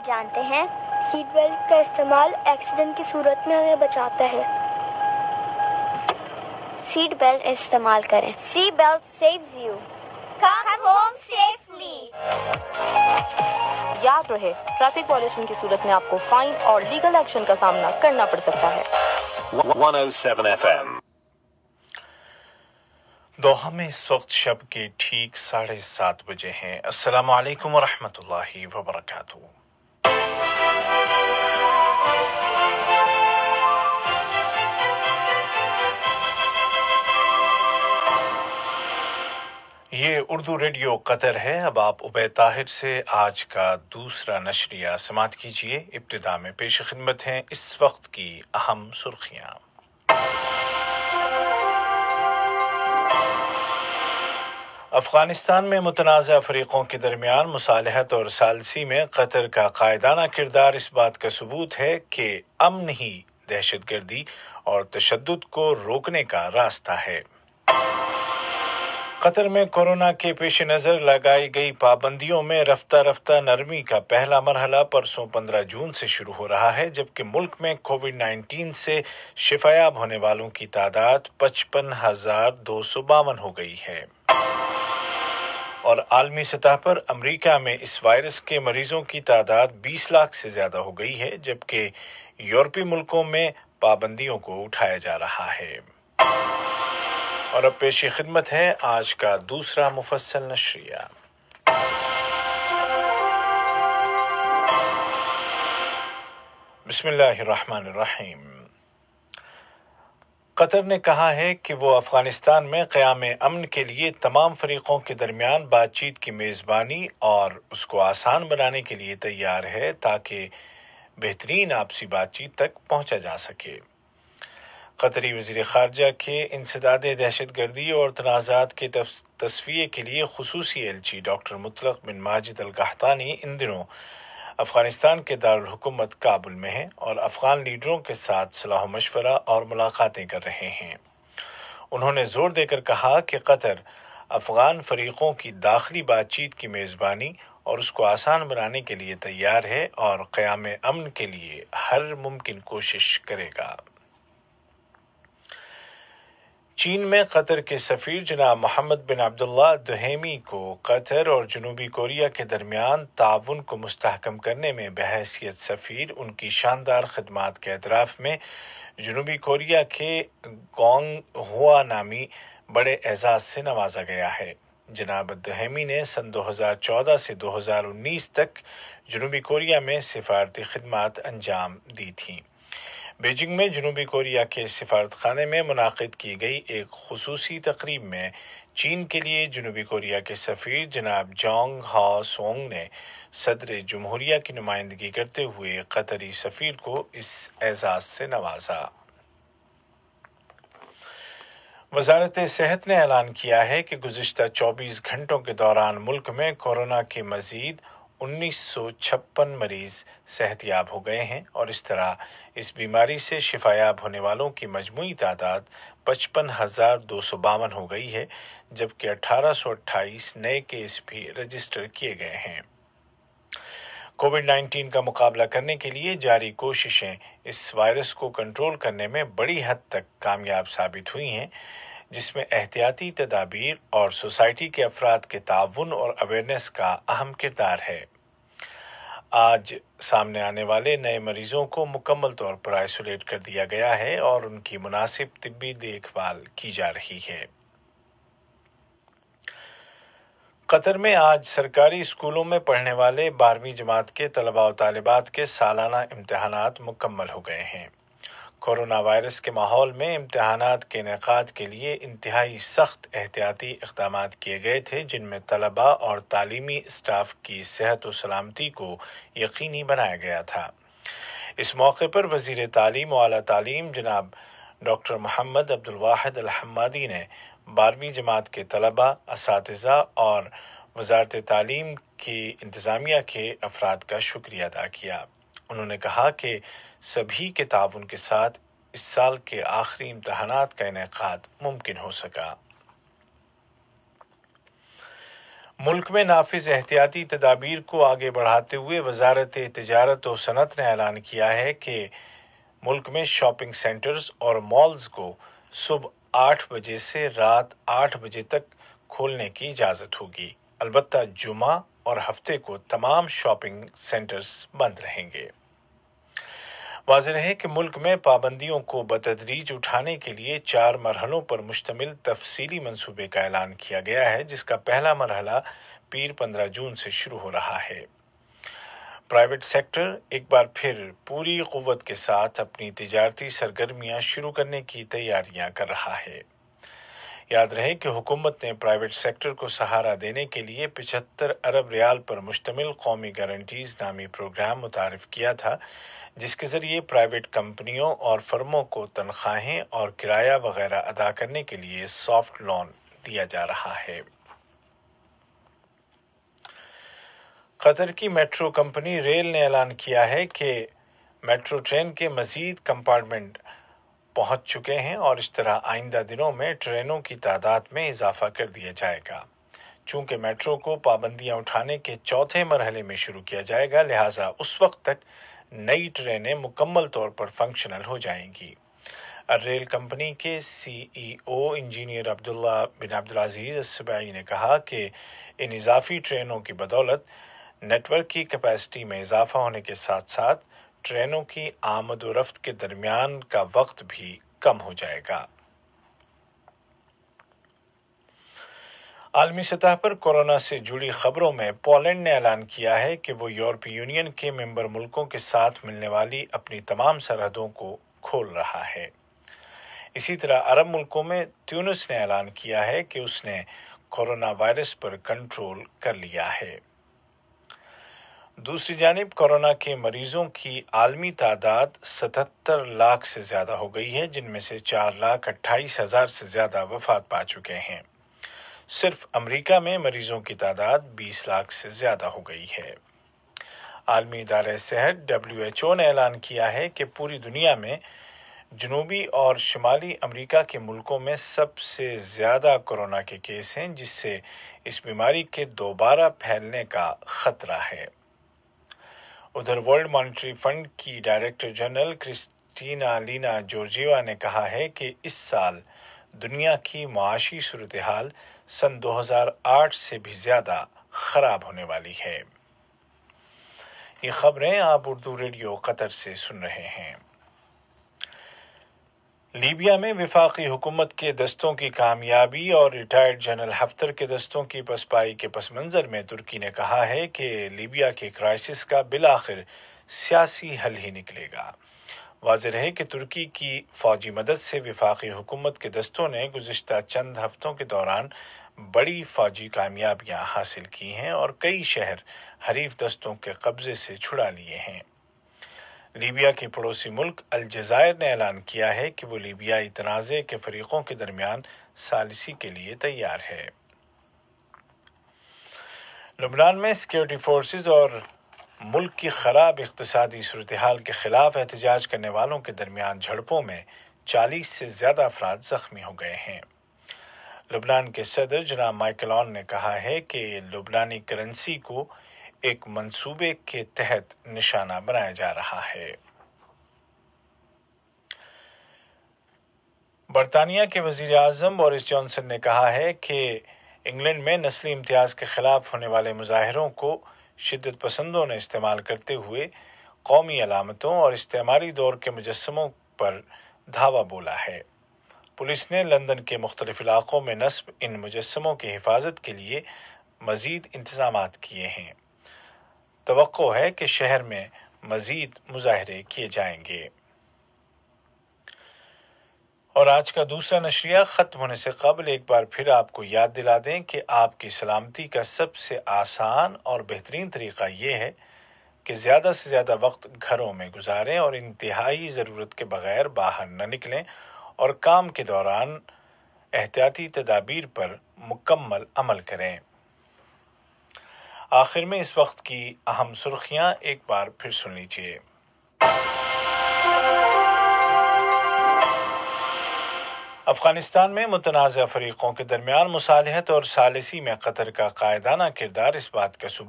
جانتے ہیں seat belt کا استعمال ایکسیڈنٹ کی صورت میں ہمیں بچاتا ہے۔ سیٹ بیلٹ استعمال کریں۔ Seat belt saves you. Come home safely. یاد رہے، ٹریفک وائلیشن کی صورت میں آپ کو فائن اور لیگل ایکشن کا سامنا کرنا پڑ سکتا ہے۔ 107 FM دوحہ میں اس وقت شب کے ٹھیک 7:30 بجے ہیں۔ السلام علیکم ورحمۃ اللہ وبرکاتہ۔ یہ اردو ریڈیو قطر ہے۔ اب آپ عبید طاہر سے آج کا دوسرا نشریہ سماعت کیجیے۔ ابتدا میں پیش خدمت ہیں اس وقت کی اہم سرخیاں۔ افغانستان میں متنازع فریقوں کے درمیان مصالحت اور ثالثی میں قطر کا قائدانہ کردار اس بات کا ثبوت ہے کہ امن ہی دہشت گردی اور تشدد کو روکنے کا راستہ ہے۔ قطر میں کورونا کے پیش نظر لگائی گئی پابندیوں میں رفتہ رفتہ نرمی کا پہلا مرحلہ پرسوں 15 جون سے شروع ہو رہا ہے، جبکہ ملک میں کووڈ-19 سے شفایاب ہونے والوں کی تعداد 55,252 ہو گئی ہے۔ اور عالمی سطح پر امریکہ میں اس وائرس کے مریضوں کی تعداد 20 لاکھ سے زیادہ ہو گئی ہے، جبکہ یورپی ملکوں میں پابندیوں کو اٹھایا جا رہا ہے۔ اور اب پیش خدمت ہے آج کا دوسرا مفصل نشریہ۔ بسم اللہ الرحمن الرحیم۔ قطر نے کہا ہے کہ وہ افغانستان میں قیام امن کے لیے تمام فریقوں کے درمیان بات چیت کی میزبانی اور اس کو آسان بنانے کے لیے تیار ہے تاکہ بہترین آپسی بات چیت تک پہنچا جا سکے۔ قطری وزیر خارجہ کے انسداد دہشت گردی اور تنازعات کے تصفیے کے لیے خصوصی ایلچی ڈاکٹر مطلق بن ماجد القحطانی ان دنوں افغانستان کے دارالحکومت کابل میں ہیں اور افغان لیڈروں کے ساتھ صلاح و مشورہ اور ملاقاتیں کر رہے ہیں۔ انہوں نے زور دے کر کہا کہ قطر افغان فریقوں کی داخلی بات چیت کی میزبانی اور اس کو آسان بنانے کے لیے تیار ہے اور قیام امن کے لیے ہر ممکن کوشش کرے گا۔ چین میں قطر کے سفیر جناب محمد بن عبداللہ دہیمی کو قطر اور جنوبی کوریا کے درمیان تعاون کو مستحکم کرنے میں بحیثیت سفیر ان کی شاندار خدمات کے اعتراف میں جنوبی کوریا کے گونگ ہوا نامی بڑے اعزاز سے نوازا گیا ہے۔ جناب دہیمی نے سن 2014 سے 2019 تک جنوبی کوریا میں سفارتی خدمات انجام دی تھیں۔ بیجنگ میں جنوبی کوریا کے سفارت خانے میں منعقد کی گئی ایک خصوصی تقریب میں چین کے لیے جنوبی کوریا کے سفیر جناب جانگ ہا سونگ نے صدر جمہوریہ کی نمائندگی کرتے ہوئے قطری سفیر کو اس اعزاز سے نوازا۔ وزارت صحت نے اعلان کیا ہے کہ گزشتہ 24 گھنٹوں کے دوران ملک میں کورونا کے مزید 1956 مریض صحت یاب ہو گئے ہیں اور اس طرح اس بیماری سے شفا یاب ہونے والوں کی مجموعی تعداد 55,252 ہو گئی ہے، جبکہ 1828 نئے کیس بھی رجسٹر کیے گئے ہیں۔ کووڈ-19 کا مقابلہ کرنے کے لیے جاری کوششیں اس وائرس کو کنٹرول کرنے میں بڑی حد تک کامیاب ثابت ہوئی ہیں، جس میں احتیاطی تدابیر اور سوسائٹی کے افراد کے تعاون اور اویئرنیس کا اہم کردار ہے۔ آج سامنے آنے والے نئے مریضوں کو مکمل طور پر آئسولیٹ کر دیا گیا ہے اور ان کی مناسب طبی دیکھ بھال کی جا رہی ہے۔ قطر میں آج سرکاری اسکولوں میں پڑھنے والے 12ویں جماعت کے طلباء و طالبات کے سالانہ امتحانات مکمل ہو گئے ہیں۔ کورونا وائرس کے ماحول میں امتحانات کے انعقاد کے لیے انتہائی سخت احتیاطی اقدامات کیے گئے تھے، جن میں طلباء اور تعلیمی اسٹاف کی صحت و سلامتی کو یقینی بنایا گیا تھا۔ اس موقع پر وزیر تعلیم و اعلیٰ تعلیم جناب ڈاکٹر محمد عبدالواحد الحمادی نے 12ویں جماعت کے طلباء، اساتذہ اور وزارت تعلیم کی انتظامیہ کے افراد کا شکریہ ادا کیا۔ انہوں نے کہا کہ سبھی کے تعاون کے ساتھ اس سال کے آخری امتحانات کا انعقاد ممکن ہو سکا۔ मुल्क में नाफिज एहतियाती तदाबीर को आगे बढ़ाते हुए वजारत तिजारत और सनत ने ऐलान किया है कि मुल्क में शॉपिंग सेंटर्स और मॉल्स को सुबह 8 बजे से रात 8 बजे तक खोलने की इजाज़त होगी। अलबत्ता जुमा और हफ्ते को तमाम शॉपिंग सेंटर्स बंद रहेंगे। वाज़ेह है कि मुल्क में पाबंदियों को बतदरीज उठाने के लिए 4 मरहलों पर मुश्तमिल तफसीली मंसूबे का ऐलान किया गया है, जिसका पहला मरहला पीर 15 जून से शुरू हो रहा है। प्राइवेट सेक्टर एक बार फिर पूरी कुव्वत के साथ अपनी तिजारती सरगर्मियां शुरू करने की तैयारियां कर रहा है। याद रहे कि हुकूमत ने प्राइवेट सेक्टर को सहारा देने के लिए 75 अरब रियाल पर मुश्तमिल कौमी गारंटीज नामी प्रोग्राम मुतारिफ किया था, जिसके जरिए प्राइवेट कंपनियों और फर्मों को तनख्वाहें और किराया वगैरह अदा करने के लिए सॉफ्ट लोन दिया जा रहा है। कतर की मेट्रो कंपनी रेल ने ऐलान किया है कि मेट्रो ट्रेन के मजीद कंपार्टमेंट पहुंच चुके हैं और इस तरह आइंदा दिनों में ट्रेनों की तादाद में इजाफा कर दिया जाएगा। चूंकि मेट्रो को पाबंदियां उठाने के चौथे मरहले में शुरू किया जाएगा, लिहाजा उस वक्त तक नई ट्रेनें मुकम्मल तौर पर फंक्शनल हो जाएंगी। रेल कंपनी के CEO इंजीनियर अब्दुल्ला बिन अब्दुल अजीज अस्सबाई ने कहा कि इन इजाफी ट्रेनों की बदौलत नेटवर्क की कैपेसिटी में इजाफा होने के साथ साथ ट्रेनों की आमद व रफ्त के दरमियान का वक्त भी कम हो जाएगा। आलमी सतह पर कोरोना से जुड़ी खबरों में पोलैंड ने ऐलान किया है कि वो यूरोपीय यूनियन के मेंबर मुल्कों के साथ मिलने वाली अपनी तमाम सरहदों को खोल रहा है। इसी तरह अरब मुल्कों में ट्यूनिस ने ऐलान किया है कि उसने कोरोना वायरस पर कंट्रोल कर लिया है। दूसरी जानिब कोरोना के मरीजों की आलमी तादाद 77 लाख से ज्यादा हो गई है, जिनमें से 4,28,000 से ज्यादा वफात पा चुके हैं। सिर्फ अमेरिका में मरीजों की तादाद 20 लाख से ज्यादा हो गई है। आलमी इदारे सेहत WHO ने ऐलान किया है कि पूरी दुनिया में जनूबी और शुमाली अमेरिका के मुल्कों में सबसे ज्यादा कोरोना के केस हैं, जिससे इस बीमारी के दोबारा फैलने का खतरा है। उधर वर्ल्ड मॉनेटरी फंड की director general Kristalina Georgieva ने कहा है कि इस साल दुनिया की मुआशी सूरत हाल सन 2008 से भी ज्यादा खराब होने वाली है। ये खबरें आप उर्दू रेडियो कतर से सुन रहे हैं। लीबिया में विफाकी हुकूमत के दस्तों की कामयाबी और रिटायर्ड जनरल हफ्तर के दस्तों की पसपाई के पस मंजर में तुर्की ने कहा है कि लीबिया के क्राइसिस का बिलाखिर सियासी हल ही निकलेगा। वाज़ेह है कि तुर्की की फौजी मदद से विफाकी हुकूमत के दस्तों ने गुज़िश्ता चंद हफ्तों के दौरान बड़ी फौजी कामयाबियां हासिल की हैं और कई शहर हरीफ दस्तों के कब्जे से छुड़ा लिए हैं। लीबिया के पड़ोसी मुल्क अलजायर ने ऐलान किया है कि वो लीबियाई तनाज़े के फरीकों के दरमियान सालिसी के लिए तैयार है। लुबनान में सिक्योरिटी फोर्सेस और मुल्क की खराब इक़्तिसादी सूरत हाल के खिलाफ एहतजाज करने वालों के दरमियान झड़पों में 40 से ज्यादा अफराद जख्मी हो गए हैं। लुबनान के सदर जनाब माइकल ऑन ने कहा है कि लुबनानी करेंसी को एक मंसूबे के तहत निशाना बनाया जा रहा है। बरतानिया के वजीर आज़म बोरिस जॉनसन ने कहा है कि इंग्लैंड में नस्ली इम्तियाज के खिलाफ होने वाले मुजाहिरों को शिद्दत पसंदों ने इस्तेमाल करते हुए कौमी अलामतों और इस्तेमारी दौर के मुजस्समों पर धावा बोला है। पुलिस ने लंदन के मुख्तलिफ इलाकों में नस्ब इन मुजस्समों की हिफाजत के लिए मजीद इंतजामात किए हैं। तवक्को है कि शहर में मजीद मुजाहरे किए जाएंगे। और आज का दूसरा नशरिया खत्म होने से कबल एक बार फिर आपको याद दिला दें कि आपकी सलामती का सबसे आसान और बेहतरीन तरीका ये है कि ज़्यादा से ज़्यादा वक्त घरों में गुजारें और इंतहाई ज़रूरत के बगैर बाहर न निकलें और काम के दौरान एहतियाती तदाबीर पर मुकम्मल अमल करें। आखिर में इस वक्त की अहम सुर्खियां एक बार फिर सुन लीजिए। افغانستان میں متنازع فریقوں کے درمیان مصالحت اور ثالثی میں قطر کا قائدانہ کردار اس بات کا ثبوت